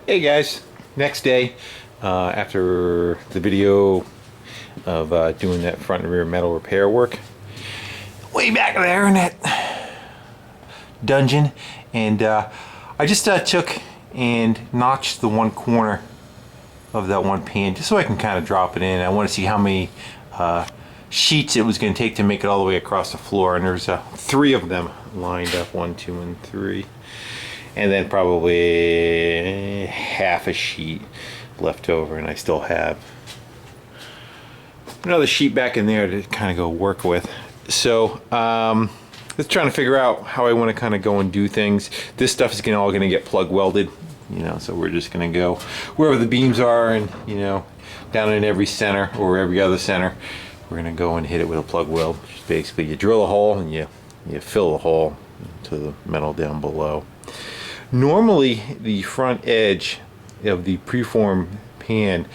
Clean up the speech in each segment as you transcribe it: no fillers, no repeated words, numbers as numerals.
Hey guys, next day after the video of doing that front and rear metal repair work way back there in that dungeon, and I just took and notched the one corner of that one pan just so I can kind of drop it in. I want to see how many sheets it was going to take to make it all the way across the floor, and there's 3 of them lined up, 1, 2, and 3. And then probably half a sheet left over, and I still have another sheet back in there to kind of go work with. So just trying to figure out how I want to kind of go and do things. This stuff is all going to get plug welded, you know, so we're just going to go wherever the beams are, and you know, down in every center or every other center, we're going to go and hit it with a plug weld. Basically, you drill a hole and you fill the hole to the metal down below. Normally, the front edge of the preform pan,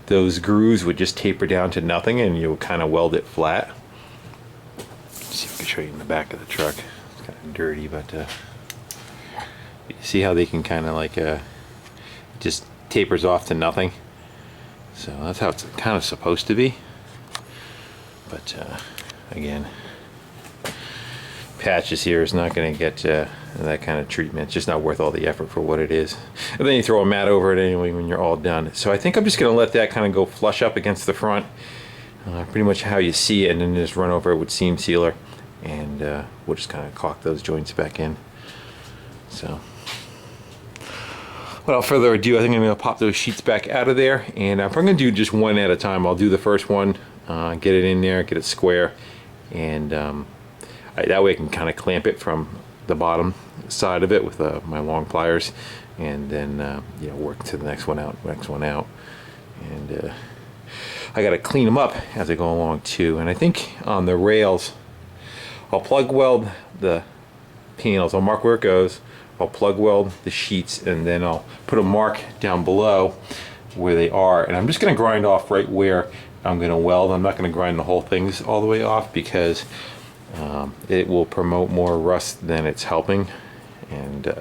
those grooves would just taper down to nothing, and you would kind of weld it flat. Let's see if I can show you in the back of the truck. It's kind of dirty, but you see how they can kind of like just tapers off to nothing. So that's how it's kind of supposed to be. But again, patches here is not going to get that kind of treatment. It's just not worth all the effort for what it is. And then you throw a mat over it anyway when you're all done. So I think I'm just going to let that kind of go flush up against the front, pretty much how you see it, and then just run over it with seam sealer, and we'll just kind of caulk those joints back in. So without further ado, I think I'm going to pop those sheets back out of there, and I'm probably going to do just one at a time. I'll do the first one, get it in there, get it square, and that way I can kind of clamp it from the bottom side of it with my long pliers, and then you know, work to the next one out, and I got to clean them up as I go along too. And I think on the rails, I'll plug weld the panels. I'll mark where it goes. I'll plug weld the sheets, and then I'll put a mark down below where they are. And I'm just going to grind off right where I'm going to weld. I'm not going to grind the whole things all the way off, because it will promote more rust than it's helping. And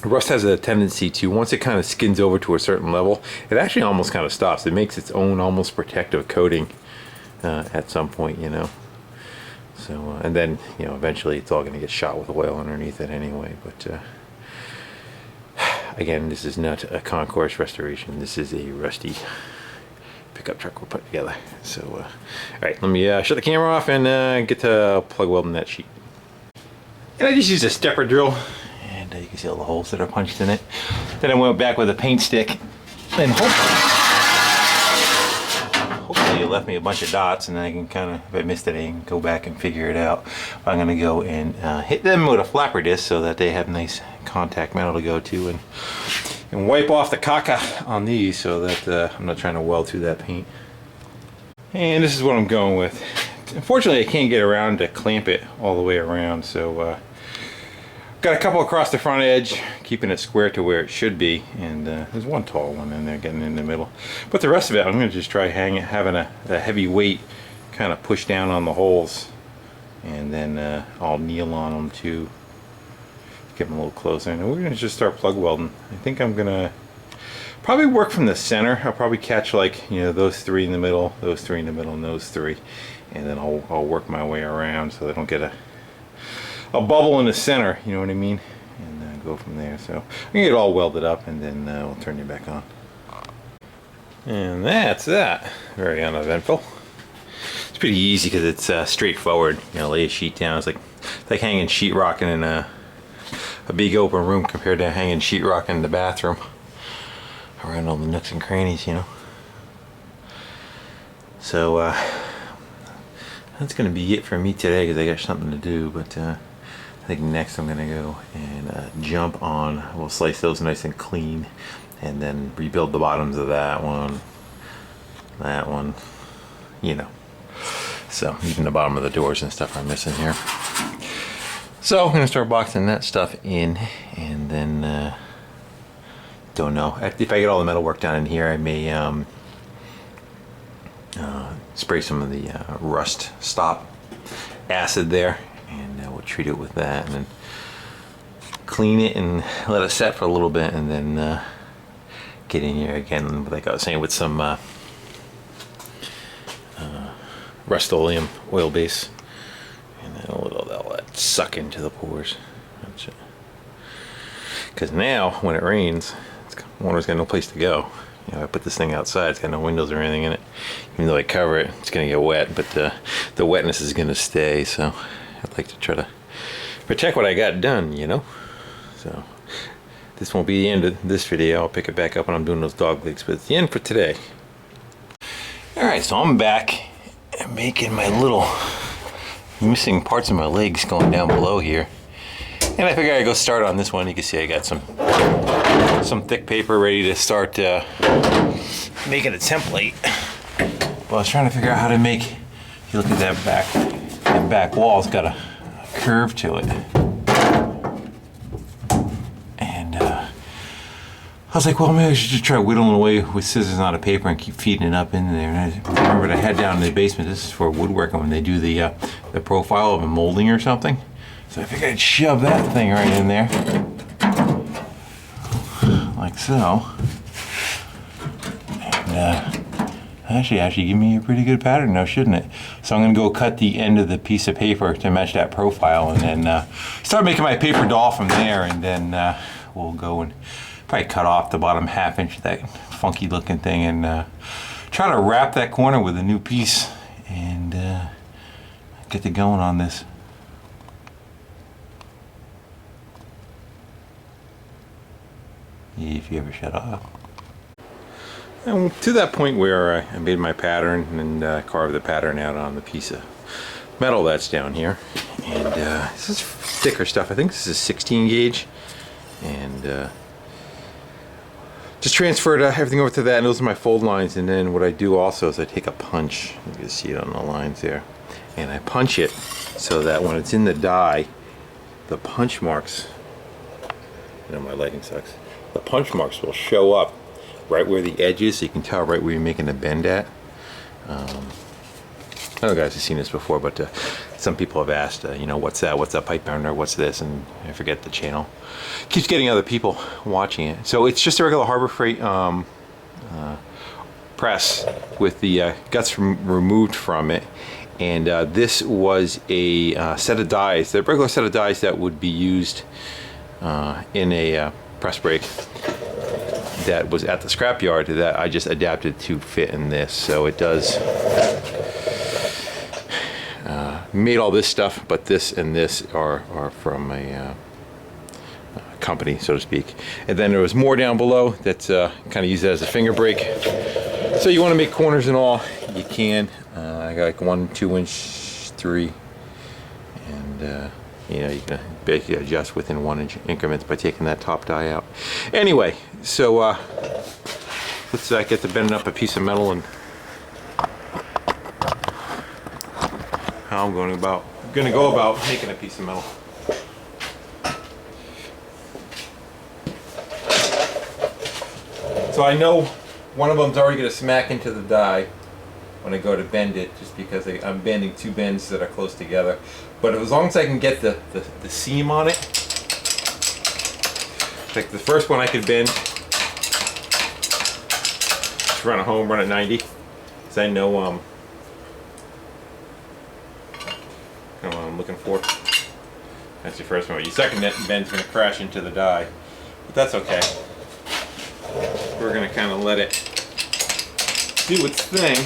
rust has a tendency to, once it kind of skins over to a certain level, it actually almost kind of stops. It makes its own almost protective coating at some point, you know. So and then, you know, eventually it's all going to get shot with oil underneath it anyway. But again, this is not a concourse restoration. This is a rusty pickup truck we'll put together. So all right, let me shut the camera off and get to plug welding that sheet. And I just used a stepper drill, and you can see all the holes that are punched in it. Then I went back with a paint stick, and hopefully it left me a bunch of dots, and then I can kind of, if I missed it, I can go back and figure it out. I'm going to go and hit them with a flapper disc so that they have nice contact metal to go to, and wipe off the caca on these so that I'm not trying to weld through that paint. And this is what I'm going with. Unfortunately, I can't get around to clamp it all the way around, so got a couple across the front edge, keeping it square to where it should be, and there's one tall one in there getting in the middle. But the rest of it, I'm going to just try having a heavy weight kind of push down on the holes, and then I'll kneel on them to get them a little closer. And we're going to just start plug welding. I think I'm going to probably work from the center. I'll probably catch, like, you know, those 3 in the middle, those 3 in the middle, and those 3. And then I'll work my way around so I don't get a bubble in the center, you know what I mean? And go from there. So I'm gonna get it all welded up, and then we'll turn it back on. And that's that. Very uneventful. It's pretty easy because it's straightforward. You know, lay a sheet down. It's like hanging sheetrocking in a big open room compared to hanging sheetrock in the bathroom around all the nooks and crannies, you know. So that's gonna be it for me today, because I got something to do. But I think next I'm gonna go and jump on. We'll slice those nice and clean, and then rebuild the bottoms of that one, you know. So even the bottom of the doors and stuff are missing here. So I'm gonna start boxing that stuff in, and then don't know if I get all the metal work done in here. I may spray some of the rust stop acid there, and we'll treat it with that, and then clean it and let it set for a little bit, and then get in here again, like I was saying, with some Rust-Oleum oil base, and then let that suck into the pores. Because now when it rains, water's got no place to go. You know, I put this thing outside, it's got no windows or anything in it. Even though I cover it, it's gonna get wet, but the wetness is gonna stay, so I'd like to try to protect what I got done, you know? So this won't be the end of this video. I'll pick it back up when I'm doing those dog legs, but it's the end for today. Alright, so I'm back and making my little missing parts of my legs going down below here. And I figured I'd go start on this one. You can see I got some thick paper ready to start making a template. Well, I was trying to figure out how to make, if you look at that back wall, it's got a curve to it. And I was like, well, maybe I should just try whittling away with scissors on a paper and keep feeding it up in there. And I remembered I had down in the basement, this is for woodworking when they do the profile of a molding or something. So I figured I'd shove that thing right in there, like so. And actually give me a pretty good pattern now, shouldn't it? So I'm gonna go cut the end of the piece of paper to match that profile, and then start making my paper doll from there, and then we'll go and probably cut off the bottom ½ inch of that funky looking thing, and try to wrap that corner with a new piece, and get to going on this. If you ever shut off. And to that point where I made my pattern and carved the pattern out on the piece of metal that's down here. And this is thicker stuff. I think this is 16 gauge. And just transferred everything over to that, and those are my fold lines. And then what I do also is I take a punch. You can see it on the lines there. And I punch it so that when it's in the die, the punch marks, you know, my lighting sucks. The punch marks will show up right where the edge is, so you can tell right where you're making the bend at. I know guys have seen this before, but some people have asked, you know, what's that? What's that pipe bender? What's this? And I forget the channel. Keeps getting other people watching it. So it's just a regular Harbor Freight press with the guts removed from it. And this was a set of dies, the regular set of dies that would be used in a press brake that was at the scrapyard that I just adapted to fit in this. So it does made all this stuff, but this and this are from a company, so to speak. And then there was more down below that's kind of used as a finger brake. So you want to make corners and all, you can. I got like 1, 2 inch, 3, and you know, you can basically adjust within 1 inch increments by taking that top die out. Anyway, so let's get to bending up a piece of metal and how I'm going to go about making a piece of metal. So I know one of them's already going to smack into the die when I go to bend it, just because I'm bending 2 bends that are close together. But as long as I can get the seam on it, like the first one I could bend, just run it home, run at 90, because I know what I'm looking for. That's your first one. Your second bend's going to crash into the die, but that's okay. We're going to kind of let it do its thing.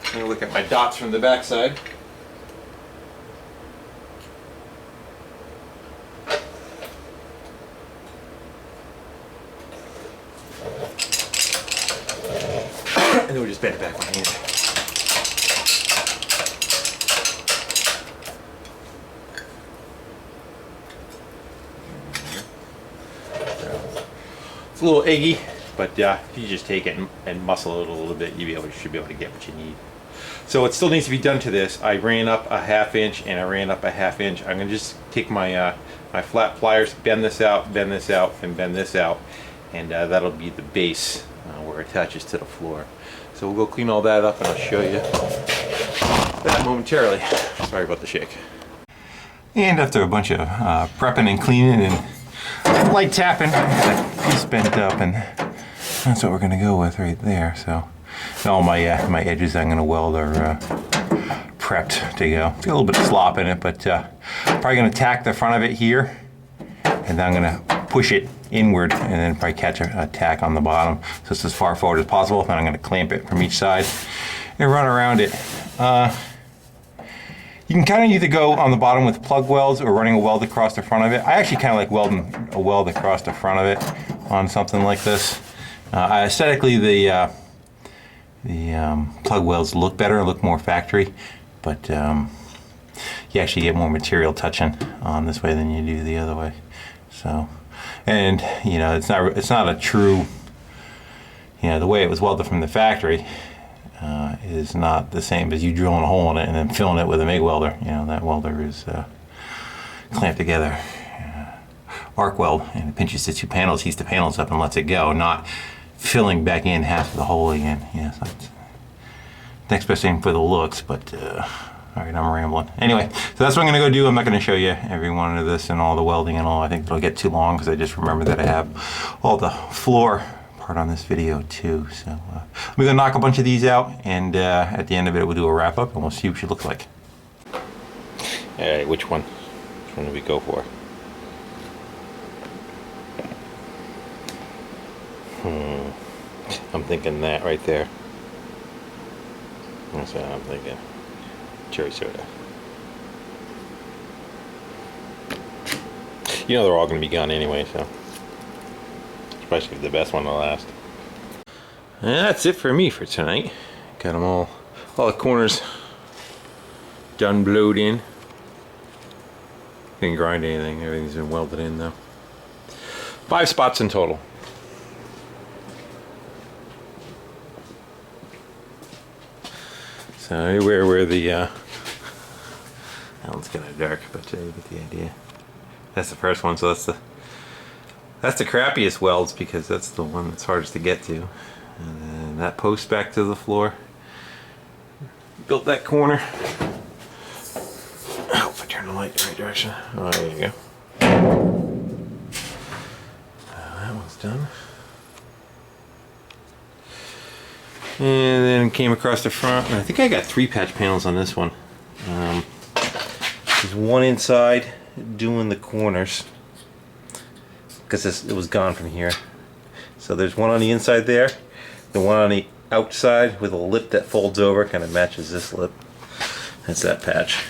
I'm going to look at my dots from the backside. And then we just bend it back with my hand. It's a little eggy, but if you just take it and muscle it a little bit, you should be able to get what you need. So what still needs to be done to this, I ran up a ½ inch and I ran up a ½ inch. I'm going to just take my my flat pliers, bend this out, and bend this out, and that'll be the base where it attaches to the floor. So we'll go clean all that up and I'll show you that momentarily. Sorry about the shake. And after a bunch of prepping and cleaning and light tapping, that piece bent up, and that's what we're going to go with right there. So all my my edges I'm going to weld are prepped to go. It's got a little bit of slop in it, but probably going to tack the front of it here, and then I'm going to push it inward and then probably catch a tack on the bottom so it's as far forward as possible. Then I'm going to clamp it from each side and run around it. You can kind of either go on the bottom with plug welds or running a weld across the front of it. I actually kind of like welding a weld across the front of it on something like this. Aesthetically, the plug welds look better, look more factory, but you actually get more material touching on this way than you do the other way. So, and you know, it's not a true, you know, the way it was welded from the factory is not the same as you drilling a hole in it and then filling it with a MIG welder. You know, that welder is clamped together, arc weld, and it pinches the two panels, heats the panels up and lets it go, not filling back in half of the hole again. Yeah, so it's next best thing for the looks, but all right, I'm rambling. Anyway, so that's what I'm going to go do. I'm not going to show you every one of this and all the welding and all. I think it'll get too long because I just remember that I have all the floor part on this video too. So we're going to knock a bunch of these out, and at the end of it, we'll do a wrap up and we'll see what she looks like. All right, which one? Which one do we go for? I'm thinking that right there. That's what I'm thinking. Cherry soda. You know they're all going to be gone anyway, so probably should give the best one to last. And that's it for me for tonight. Got them all the corners done, blowed in. Didn't grind anything. Everything's been welded in though. 5 spots in total. So anywhere where the that one's kind of dark, but you get the idea. That's the first one, so that's the crappiest welds because that's the one that's hardest to get to. And then that post back to the floor. Built that corner. I hope I turn the light the right direction. Oh, there you go. That one's done. And then came across the front, and I think I got 3 patch panels on this one. There's one inside doing the corners because it was gone from here. So there's one on the inside there, the one on the outside with a lip that folds over, kind of matches this lip. That's that patch.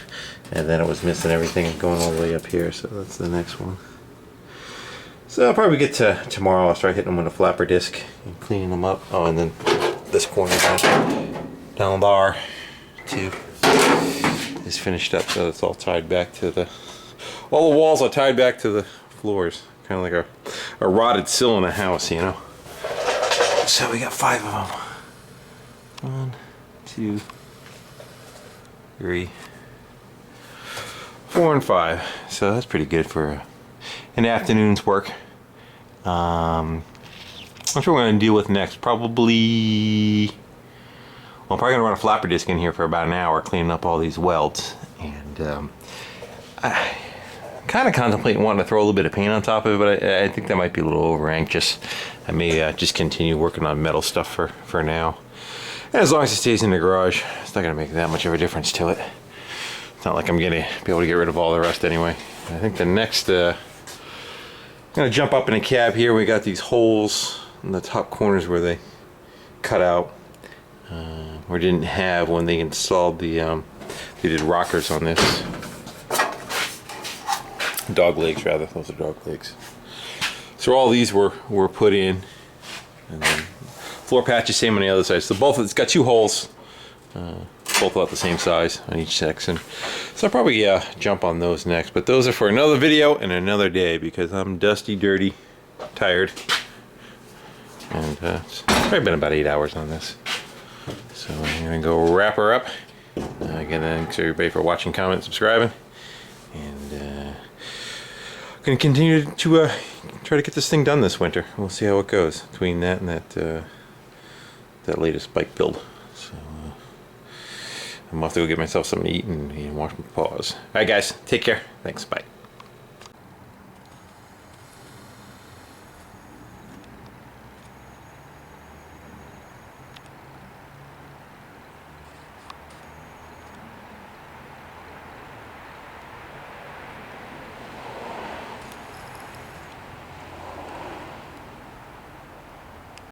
And then it was missing everything going all the way up here, so that's the next one. So I'll probably get to tomorrow. I'll start hitting them with a flapper disc and cleaning them up. Oh, and then this corner down there too is finished up, so it's all tied back to all the walls are tied back to the floors, kind of like a rotted sill in a house, you know. So we got 5 of them. 1, 2, 3, 4, and 5. So that's pretty good for an afternoon's work. What we're going to deal with next, probably, well, I'm probably going to run a flapper disc in here for about an hour, cleaning up all these welds, and I kind of contemplating wanting to throw a little bit of paint on top of it, but I think that might be a little over anxious. I may just continue working on metal stuff for now, and as long as it stays in the garage, it's not going to make that much of a difference to it. It's not like I'm going to be able to get rid of all the rest anyway. I think the next, I'm going to jump up in a cab here. We got these holes in the top corners where they cut out, or didn't have when they installed the they did rockers on this. Dog legs, rather. Those are dog legs. So all these were put in, and then floor patches same on the other side. So both, it's got 2 holes, both about the same size on each section. So I'll probably jump on those next, but those are for another video and another day because I'm dusty, dirty, tired. And it's probably been about 8 hours on this. So I'm going to go wrap her up. Again, thanks everybody for watching, commenting, subscribing. And I'm going to continue to try to get this thing done this winter. We'll see how it goes between that and that latest bike build. So I'm off to go get myself something to eat and wash my paws. All right, guys, take care. Thanks. Bye.